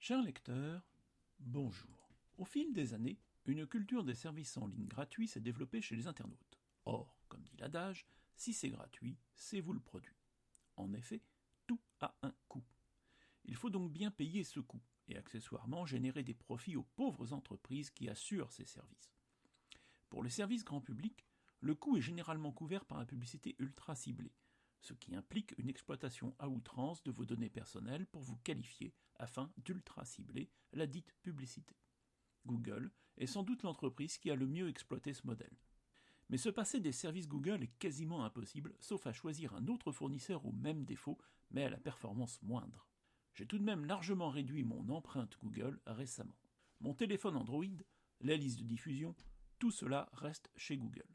Chers lecteurs, bonjour. Au fil des années, une culture des services en ligne gratuits s'est développée chez les internautes. Or, comme dit l'adage, si c'est gratuit, c'est vous le produit. En effet, tout a un coût. Il faut donc bien payer ce coût, et accessoirement générer des profits aux pauvres entreprises qui assurent ces services. Pour les services grand public, le coût est généralement couvert par la publicité ultra ciblée, ce qui implique une exploitation à outrance de vos données personnelles pour vous qualifier afin d'ultra cibler la dite publicité. Google est sans doute l'entreprise qui a le mieux exploité ce modèle. Mais se passer des services Google est quasiment impossible, sauf à choisir un autre fournisseur au même défaut, mais à la performance moindre. J'ai tout de même largement réduit mon empreinte Google récemment. Mon téléphone Android, la liste de diffusion, tout cela reste chez Google.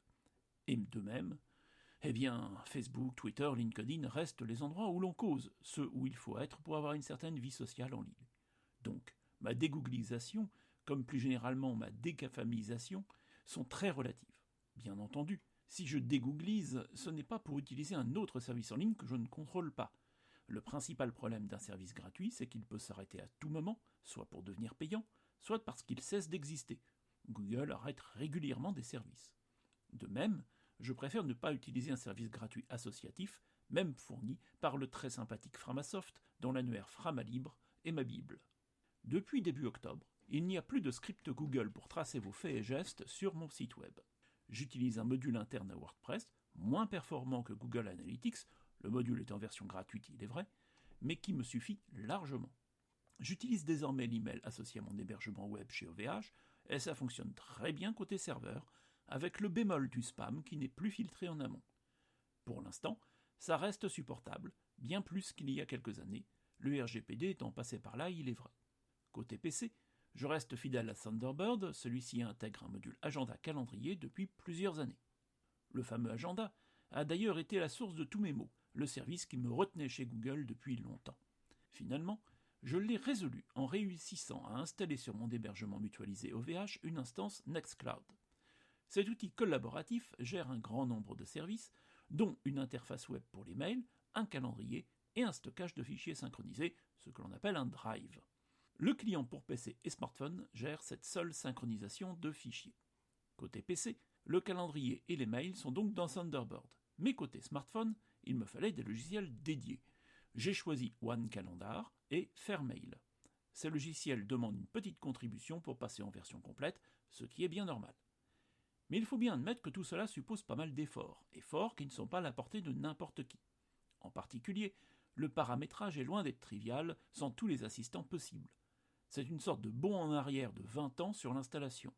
Et de même, Facebook, Twitter, LinkedIn restent les endroits où l'on cause, ceux où il faut être pour avoir une certaine vie sociale en ligne. Donc, ma dégooglisation, comme plus généralement ma décafamisation, sont très relatives. Bien entendu, si je dégooglise, ce n'est pas pour utiliser un autre service en ligne que je ne contrôle pas. Le principal problème d'un service gratuit, c'est qu'il peut s'arrêter à tout moment, soit pour devenir payant, soit parce qu'il cesse d'exister. Google arrête régulièrement des services. De même, je préfère ne pas utiliser un service gratuit associatif, même fourni par le très sympathique Framasoft, dont l'annuaire Framalibre est ma bible. Depuis début octobre, il n'y a plus de script Google pour tracer vos faits et gestes sur mon site web. J'utilise un module interne à WordPress, moins performant que Google Analytics, le module est en version gratuite, il est vrai, mais qui me suffit largement. J'utilise désormais l'email associé à mon hébergement web chez OVH, et ça fonctionne très bien côté serveur, avec le bémol du spam qui n'est plus filtré en amont. Pour l'instant, ça reste supportable, bien plus qu'il y a quelques années, le RGPD étant passé par là, il est vrai. Côté PC, je reste fidèle à Thunderbird, celui-ci intègre un module agenda calendrier depuis plusieurs années. Le fameux agenda a d'ailleurs été la source de tous mes maux, le service qui me retenait chez Google depuis longtemps. Finalement, je l'ai résolu en réussissant à installer sur mon hébergement mutualisé OVH une instance Nextcloud. Cet outil collaboratif gère un grand nombre de services, dont une interface web pour les mails, un calendrier et un stockage de fichiers synchronisés, ce que l'on appelle un drive. Le client pour PC et smartphone gère cette seule synchronisation de fichiers. Côté PC, le calendrier et les mails sont donc dans Thunderbird. Mais côté smartphone, il me fallait des logiciels dédiés. J'ai choisi OneCalendar et Fairmail. Ces logiciels demandent une petite contribution pour passer en version complète, ce qui est bien normal. Mais il faut bien admettre que tout cela suppose pas mal d'efforts qui ne sont pas à la portée de n'importe qui. En particulier, le paramétrage est loin d'être trivial sans tous les assistants possibles. C'est une sorte de bond en arrière de 20 ans sur l'installation.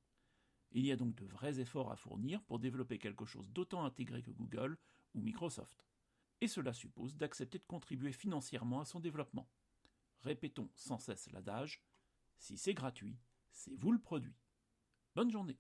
Il y a donc de vrais efforts à fournir pour développer quelque chose d'autant intégré que Google ou Microsoft. Et cela suppose d'accepter de contribuer financièrement à son développement. Répétons sans cesse l'adage, si c'est gratuit, c'est vous le produit. Bonne journée.